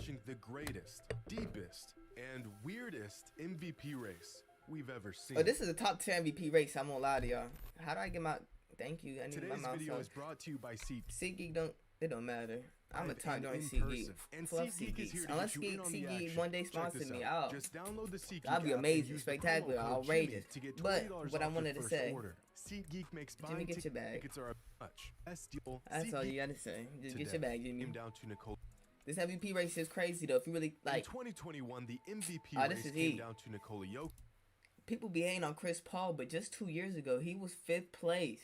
watching the greatest, deepest, and weirdest MVP race we've ever seen. Oh, this is a top 10 MVP race. I'm gonna lie to y'all. How do I get my... Thank you. I need Today's my mouse video on. is brought to you by SeatGeek. SeatGeek it don't matter. I'm a top joint in SeatGeek. And Love SeatGeek is here SeatGeeks. to Unless get you in on the SeatGeek action. one day Check sponsor this me, out. oh, Just download the SeatGeek that'd be app and amazing, use spectacular, the promo code outrageous. JxmyHighRoller to get But $20 what I off wanted your to first say, order. SeatGeek makes Jimmy, buying get your bag. tickets are a much best deal. That's all SeatGeek you gotta say. Just get today. your bag, Jimmy. Came down to Nicole. This MVP race is crazy though. If you really In like, 2021, the MVP this race is came heat. down to Nikola Jokic. people be hating on Chris Paul, but just 2 years ago he was 5th place.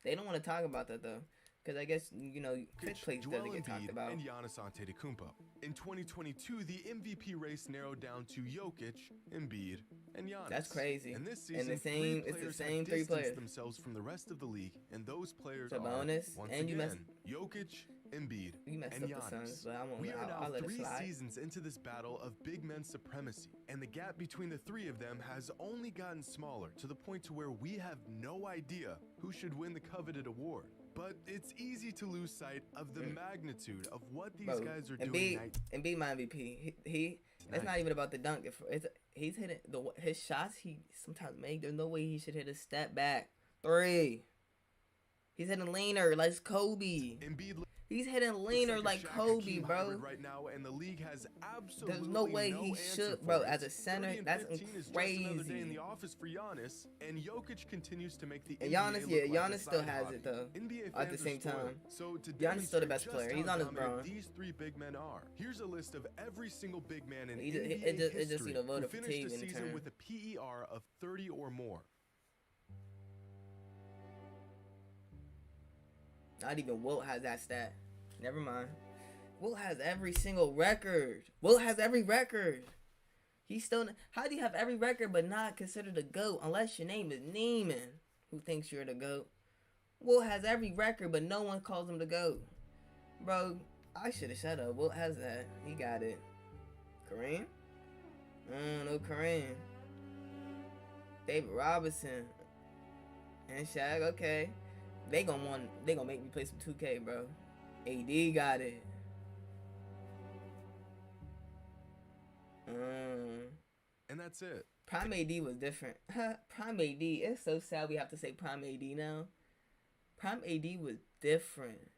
They don't want to talk about that though, because I guess you know 5th place doesn't get talked about. And Giannis Antetokounmpo. In 2022, the MVP race narrowed down to Jokic, Embiid, and Giannis. That's crazy. And this season, the same, three it's the players same have 3 distanced players. themselves from the rest of the league, and those players It's a are bonus, once and you again Jokic, Embiid, You messed and up Giannis. the Suns, but I won't. We are now I'll let it 3 slide. seasons into this battle of big men supremacy, and the gap between the 3 of them has only gotten smaller to the point to where we have no idea who should win the coveted award. But it's easy to lose sight of the magnitude of what these guys are doing tonight. Embiid my MVP. He it's not even about the dunk. He's hitting his shots he sometimes make. There's no way he should hit a step back 3. He's hitting leaner like Kobe. Embiid He's hitting leaner like Shaq Kobe, Hakeem bro. hybrid right now, and the league has absolutely There's no way he answer should, for bro. it. As a center, 30 and that's 15 is just another day in crazy. the office for Giannis, and Jokic continues to make the And NBA Giannis, look yeah, like Giannis a still side has hobby. it though. NBA At the fans same are spoiled. time, So to Giannis still the demonstrate best just player. how He's on his dominant Bron. These 3 big men are. Here's a list of every single big man in It NBA just history you know voter who finished fatigue the in season turn. with a PER of 30 or more. Not even Wilt has that stat. Never mind. Wilt has every single record. Wilt has every record. He's still. How do you have every record but not considered a GOAT unless your name is Neiman, who thinks you're the GOAT? Wilt has every record but no one calls him the GOAT. Bro, I should have shut up. Wilt has that. He got it. Kareem? No Kareem. David Robinson. And Shaq, okay. They gonna make me play some 2K, bro. AD got it. And that's it. Prime AD was different. Prime AD, it's so sad we have to say Prime AD now. Prime AD was different.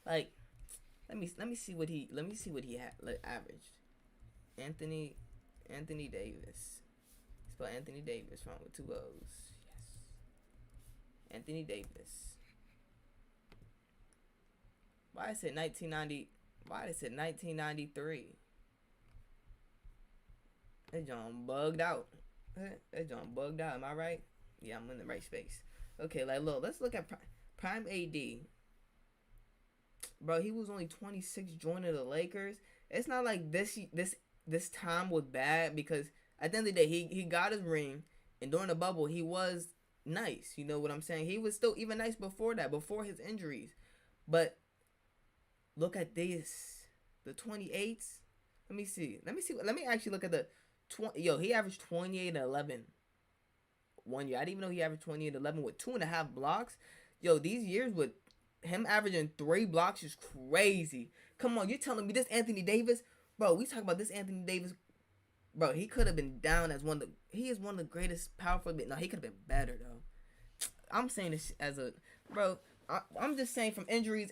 Like, let me see what he had like, averaged. Anthony Davis. Spell Anthony Davis wrong with 2 O's. Yes. Anthony Davis. Why I said 1990? Why I said 1993? That John bugged out. That John bugged out. Am I right? Yeah, I'm in the right space. Okay, like look, let's look at Prime AD. Bro, he was only 26 joining the Lakers. It's not like this time was bad because at the end of the day, he got his ring, and during the bubble, he was nice. You know what I'm saying? He was still even nice before that, before his injuries. But look at this, the 28s. Let me see. Let me actually look at the 20. Yo, he averaged 28 and 11 1 year. I didn't even know he averaged 28 and 11 with 2.5 blocks. Yo, these years with him averaging 3 blocks is crazy. Come on, you're telling me this Anthony Davis, bro? We talk about this Anthony Davis, bro. He could have been down as he is one of the greatest power forward. No, he could have been better though. I'm saying this as a bro. I'm just saying from injuries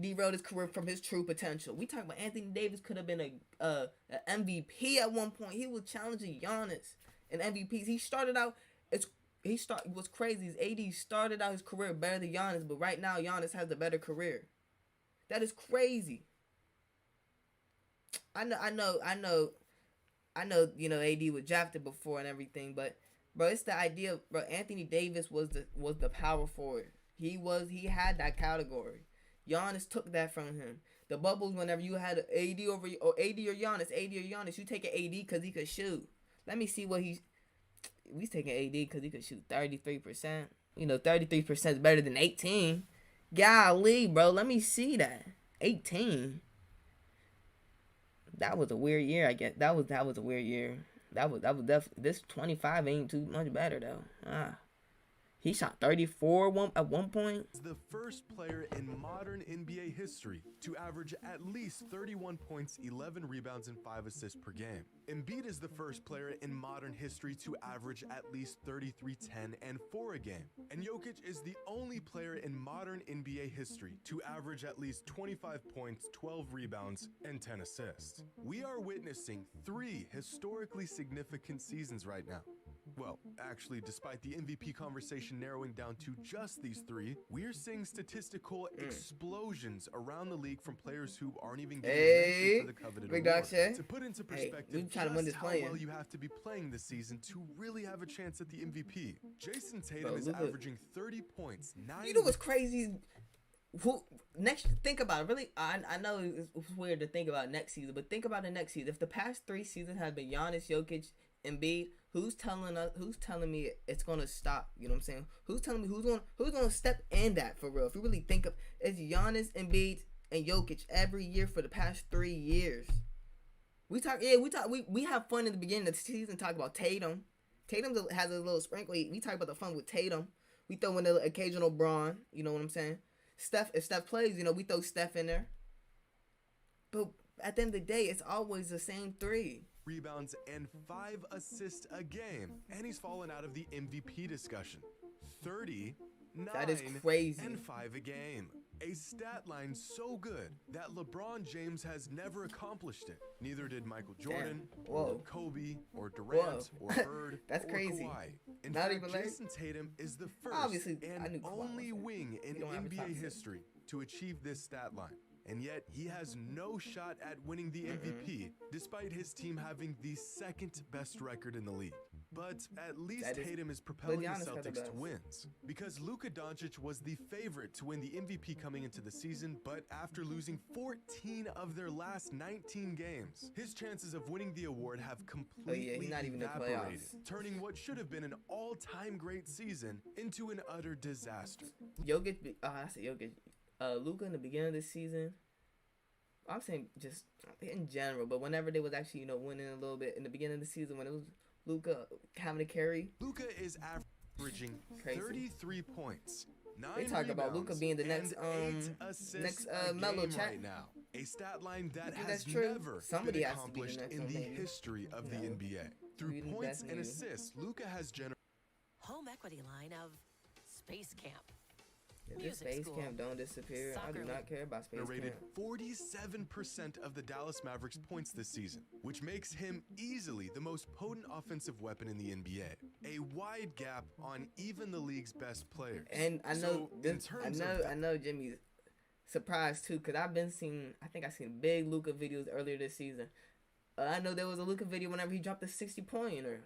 derailed his career from his true potential. We talk about Anthony Davis could have been a MVP at one point. He was challenging Giannis in MVPs. He started out what's crazy is AD started out his career better than Giannis, but right now Giannis has a better career. That is crazy. I know, you know, AD was drafted before and everything, but bro, it's the idea, bro. Anthony Davis was the power forward. He had that category. Giannis took that from him. The bubbles, whenever you had AD or Giannis, you take an AD because he could shoot. Let me see what he's taking AD because he could shoot 33%. You know, 33% is better than 18. Golly, bro, let me see that. 18. That was a weird year, I guess. That was a weird year. That was definitely, this 25 ain't too much better though. He shot 34 at one point. Is the first player in modern NBA history to average at least 31 points, 11 rebounds, and 5 assists per game. Embiid is the first player in modern history to average at least 33, 10, and 4 a game. And Jokic is the only player in modern NBA history to average at least 25 points, 12 rebounds, and 10 assists. We are witnessing 3 historically significant seasons right now. Well, actually, despite the MVP conversation narrowing down to just these 3, we're seeing statistical explosions around the league from players who aren't even getting mentioned for the coveted award. To put into perspective just how well you have to be playing this season to really have a chance at the MVP. Jason Tatum is averaging 30 points, 9... You know what's crazy? Think about it. Really, I know it's weird to think about next season, but think about the next season. If the past 3 seasons have been Giannis, Jokic, Embiid, who's telling me it's gonna stop? You know what I'm saying? Who's telling me who's gonna step in that for real? If you really think of, it's Giannis, Embiid, and Jokic every year for the past 3 years. We have fun in the beginning of the season, talk about Tatum. Tatum has a little sprinkle. We talk about the fun with Tatum. We throw in the occasional Braun. You know what I'm saying? If Steph plays, we throw Steph in there. But at the end of the day, it's always the same 3 rebounds and 5 assists a game, and he's fallen out of the MVP discussion. 30, 9, that is crazy. And 5 a game. A stat line so good that LeBron James has never accomplished it. Neither did Michael Jordan, or Kobe, or Durant, or Bird, That's or crazy. Kawhi. In Not fact, even Jason Tatum is the first and only wing in NBA history to achieve this stat line. And yet, he has no shot at winning the MVP, despite his team having the 2nd best record in the league. But at least Tatum is propelling the Celtics to wins, because Luka Doncic was the favorite to win the MVP coming into the season, but after losing 14 of their last 19 games, his chances of winning the award have completely evaporated, turning what should have been an all-time great season into an utter disaster. Luka in the beginning of the season, I'm saying just in general, but whenever they was actually, winning a little bit in the beginning of the season, when it was Luka having to carry. Luka is averaging 33 points. 9 they talk about Luka being the next Melo chat right now. A stat line that has never been accomplished in the history of the NBA. Through points and assists, Luka has generated home equity line of Space Camp. If Space Camp don't disappear, I do not care about Space Camp. Rated 47% of the Dallas Mavericks points this season, which makes him easily the most potent offensive weapon in the NBA. A wide gap on even the league's best players. And I know I know Jimmy's surprised too, because I think I seen big Luka videos earlier this season. I know there was a Luka video whenever he dropped a 60-pointer,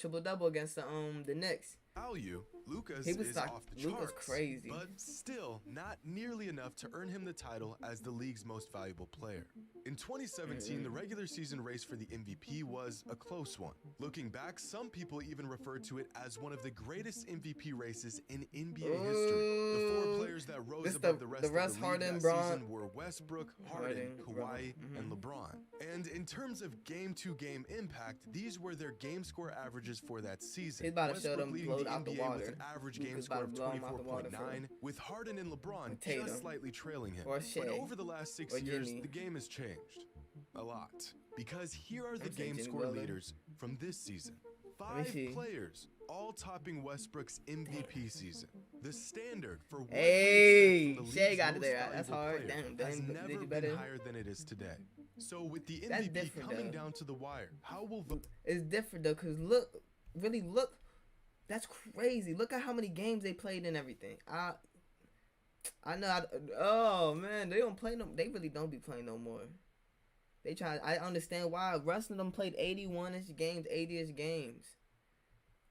triple-double against the Knicks. Value, Luka's is off the charts, crazy, but still not nearly enough to earn him the title as the league's most valuable player. In 2017, the regular season race for the MVP was a close one. Looking back, some people even referred to it as one of the greatest MVP races in NBA history. The 4 players that rose above the rest of the league that season were Westbrook, Harden, Kawhi, and LeBron. And in terms of game-to-game impact, these were their game score averages for that season. He's about to show them the NBA with an average game score of 24.9, with Harden and LeBron just slightly trailing him. But over the last 6 years, the game has changed a lot. Because here are the game score leaders from this season. 5 players, all topping Westbrook's MVP season. The standard for what Shay got it there. That's hard. Has never been higher than it is today. So with the MVP coming down to the wire, how will it's different though, because look. That's crazy. Look at how many games they played and everything. I know. Oh man, they don't play no. They really don't be playing no more. They try. I understand why. Rest of them played 81-ish games, 80-ish games.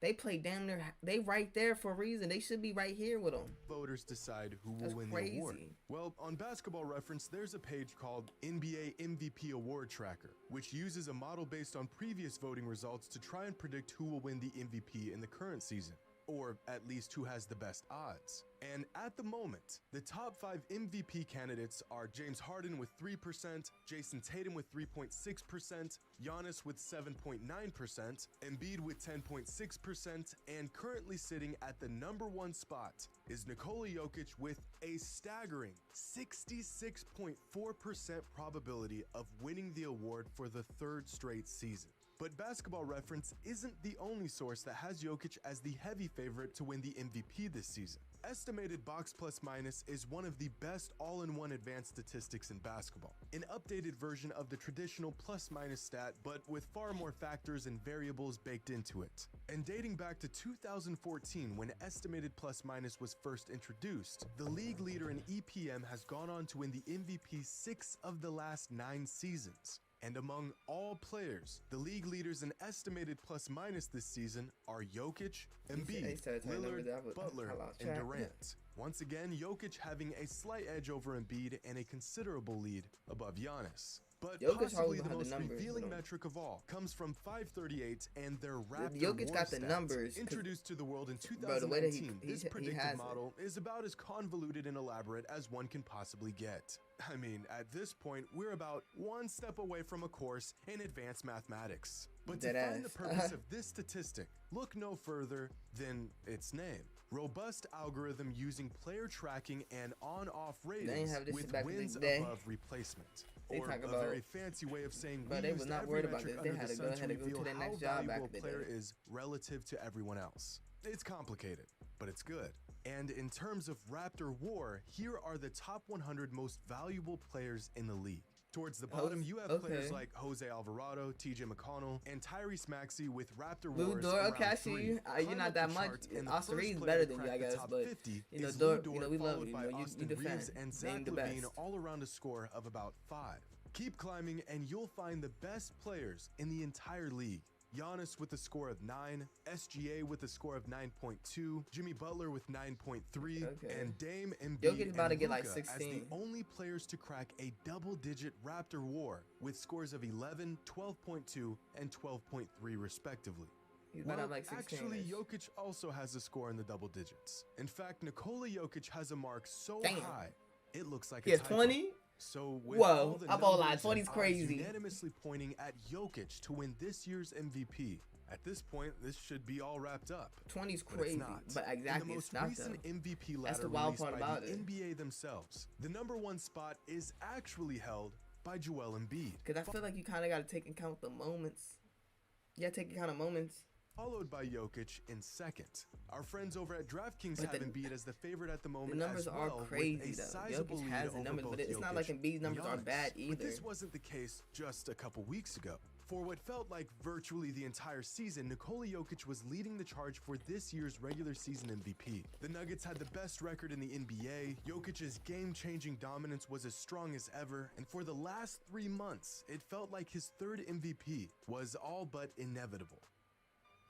They play damn near. They right there for a reason. They should be right here with them. Voters decide who will win the award. Well, on Basketball Reference, there's a page called NBA MVP Award Tracker, which uses a model based on previous voting results to try and predict who will win the MVP in the current season. or at least who has the best odds. And at the moment, the top 5 MVP candidates are James Harden with 3%, Jason Tatum with 3.6%, Giannis with 7.9%, Embiid with 10.6%, and currently sitting at the #1 spot is Nikola Jokic with a staggering 66.4% probability of winning the award for the 3rd straight season. But Basketball Reference isn't the only source that has Jokic as the heavy favorite to win the MVP this season. Estimated box plus minus is one of the best all-in-one advanced statistics in basketball. An updated version of the traditional plus minus stat, but with far more factors and variables baked into it. And dating back to 2014, when estimated plus minus was first introduced, the league leader in EPM has gone on to win the MVP 6 of the last 9 seasons. And among all players, the league leaders in estimated plus minus this season are Jokic, Embiid, Lillard, Butler, and Durant. Once again, Jokic having a slight edge over Embiid and a considerable lead above Giannis. But possibly the most revealing metric of all comes from 538 and their Raptor Jokic got the stats. numbers. Introduced to the world in 2019, this predictive model is about as convoluted and elaborate as one can possibly get. I mean, at this point, we're about one step away from a course in advanced mathematics. But to find the purpose of this statistic, look no further than its name. Robust algorithm using player tracking and on-off ratings with wins above replacement. Or a very fancy way of saying we used every metric under the sun to reveal how valuable a player is relative to everyone else. It's complicated, but it's good. And in terms of Raptor War, here are the top 100 most valuable players in the league. Towards the bottom, you have players like Jose Alvarado, TJ McConnell, and Tyrese Maxey with Raptor Wars around 3. You're not that much. Austin Reed's better than you, I guess, but you know, Dor, we love you. You defend. And Zach LaVine all around a score of about 5. Keep climbing, and you'll find the best players in the entire league. Giannis with a score of 9, SGA with a score of 9.2, Jimmy Butler with 9.3, and Dame, Embiid, and Luka as the only players to crack a double-digit Raptor War with scores of 11, 12.2, and 12.3 respectively. Well, actually, Jokic also has a score in the double digits. In fact, Nikola Jokic has a mark so high, it looks like it's 20? So with whoa, I'm all like 20's crazy. Unanimously pointing at Jokic to win this year's MVP. At this point, this should be all wrapped up. 20's crazy, but exactly, it's not. In the most recent MVP ladder the wild released part by about the NBA themselves, the #1 spot is actually held by Joel Embiid. Because I feel like you kind of got to take into account the moments. You got to take into account of moments. Followed by Jokic in second. Our friends over at DraftKings have Embiid as the favorite at the moment. The numbers are crazy though. Jokic has the numbers, but it's not like Embiid's numbers are bad either. But this wasn't the case just a couple weeks ago. For what felt like virtually the entire season, Nikola Jokic was leading the charge for this year's regular season MVP. The Nuggets had the best record in the NBA, Jokic's game-changing dominance was as strong as ever, and for the last 3 months, it felt like his 3rd MVP was all but inevitable.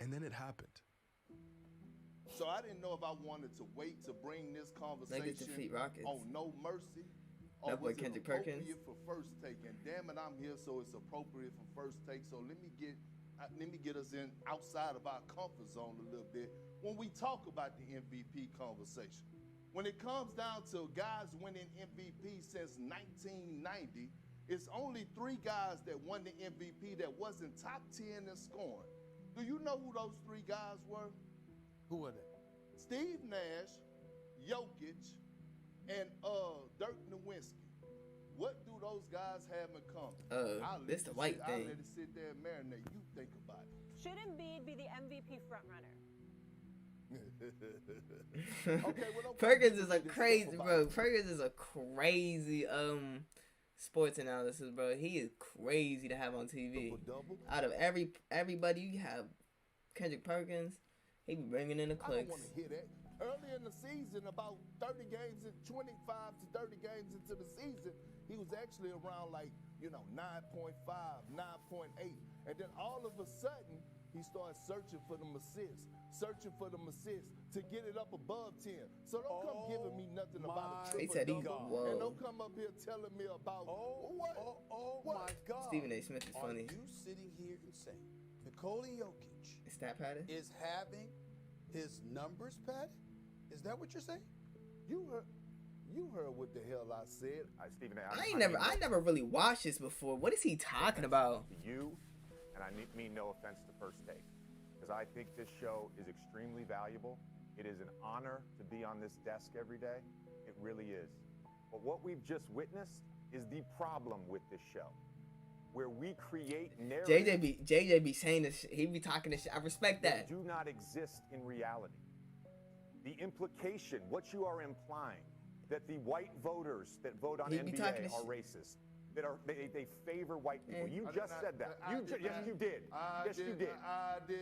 And then it happened. So I didn't know if I wanted to wait to bring this conversation on No Mercy or was it appropriate for First Take. And damn it, I'm here, so it's appropriate for First Take. So let me get us in outside of our comfort zone a little bit when we talk about the MVP conversation. When it comes down to guys winning MVP since 1990, it's only 3 guys that won the MVP that wasn't top 10 in scoring. Do you know who those 3 guys were? Who were they? Steve Nash, Jokic, and Dirk Nowitzki. What do those guys have in common? This the white thing. I'll let it sit there and marinate. You think about it. Should Embiid be the MVP frontrunner? Okay, well, Perkins is a crazy, bro. Perkins is a crazy sports analysis, bro. He is crazy to have on TV. Out of everybody, you have Kendrick Perkins. He be bringing in the clicks. I don't want to hear that. Earlier in the season, about 30 games, 25 to 30 games into the season, he was actually around 9.5, 9.8. And then all of a sudden, he started searching for them assists to get it up above 10. So don't come giving me nothing about a triple-double. And don't come up here telling me about my God. Stephen A. Smith is funny. Are you sitting here and saying Nikola Jokic stat pattern is having his numbers, Pat? Is that what you're saying? You heard what the hell I said. Stephen, I never really watched this before. What is he talking about? To you, and I mean no offense to First Take, because I think this show is extremely valuable. It is an honor to be on this desk every day. It really is. But what we've just witnessed is the problem with this show, where we create narratives. JJ be saying this shit. He be talking this shit. I respect that. Do not exist in reality. The implication, what you are implying, that the white voters that vote on NBA are racist, that they favor white people. You just said that. Yes, you did. Yes, you did.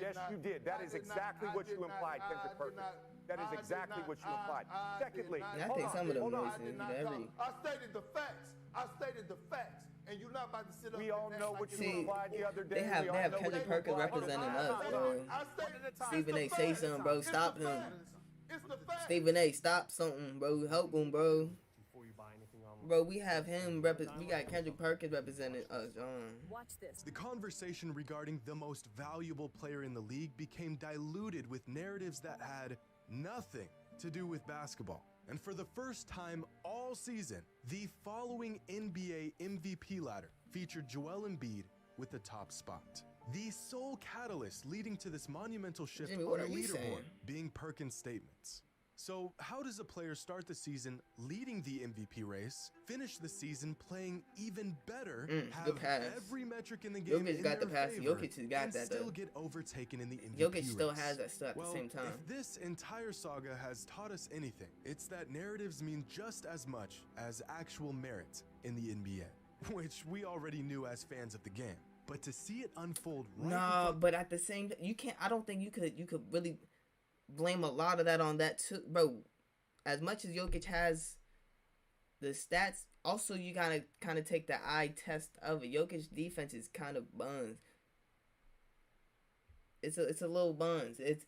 Yes, you did. That is exactly what you implied, Kendrick Perkins. That is exactly what you implied. Secondly, I think some of them racist. I stated the facts. I stated the facts. And you're not about to sit up. We all know what you implied the other day. They have Kendrick Perkins representing us, bro. Stephen A, say something, bro. Stop him. Stephen A, stop something, bro. Help him, bro. Bro, we have him we got Kendrick Perkins representing us, Watch this. The conversation regarding the most valuable player in the league became diluted with narratives that had nothing to do with basketball. And for the first time all season, the following NBA MVP ladder featured Joel Embiid with the top spot. The sole catalyst leading to this monumental shift Jimmy, on what the are you leaderboard saying? being Perkins' statements. So how does a player start the season leading the MVP race, finish the season playing even better, have every metric in the game Jokic in got their the pass. favor, Jokic has got and that still though. get overtaken in the MVP Jokic race? still has that stuff at the same time. If this entire saga has taught us anything, it's that narratives mean just as much as actual merit in the NBA, which we already knew as fans of the game. But to see it unfold but at the same time, you can't. I don't think you could really blame a lot of that on that too, bro. As much as Jokic has the stats, also you gotta kind of take the eye test of it. Jokic's defense is kind of buns. It's a little buns. It's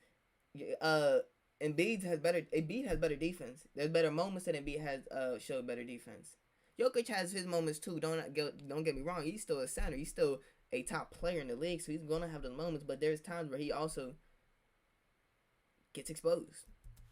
Embiid has better defense. There's better moments that Embiid has showed better defense. Jokic has his moments too. Don't get me wrong. He's still a center. He's still a top player in the league, so he's gonna have the moments. But there's times where he also gets exposed.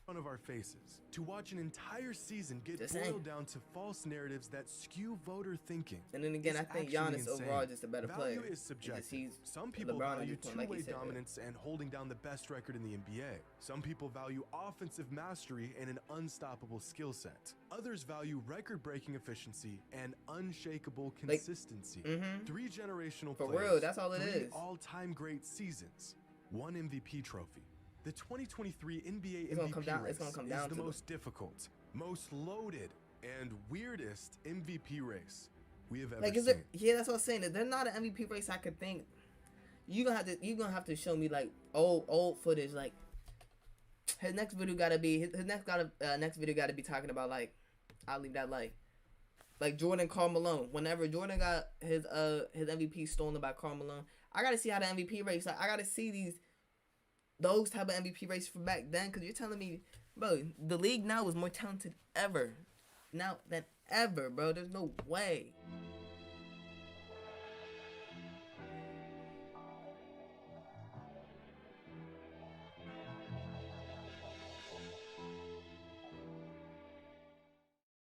Of our faces, to watch an entire season get boiled down to false narratives that skew voter thinking. And then again, I think Giannis overall is just a better player. Value is subjective. Some people value two-way dominance and holding down the best record in the NBA. Some people value offensive mastery and an unstoppable skill set. Others value record-breaking efficiency and unshakable consistency. 3 generational players, for real, that's all it is. 3 all-time great seasons, 1 MVP trophy. The 2023 NBA MVP race is the most difficult, most loaded, and weirdest MVP race we have ever seen. Yeah, that's what I'm saying. There's not an MVP race I could think. You're gonna have to show me like old footage. Like his next video gotta be next video gotta be talking about like I'll leave that like Jordan Karl Malone. Whenever Jordan got his MVP stolen by Karl Malone, I gotta see how the MVP race. Like I gotta see those type of MVP races from back then, because you're telling me, bro, the league now is more talented than ever, bro. There's no way.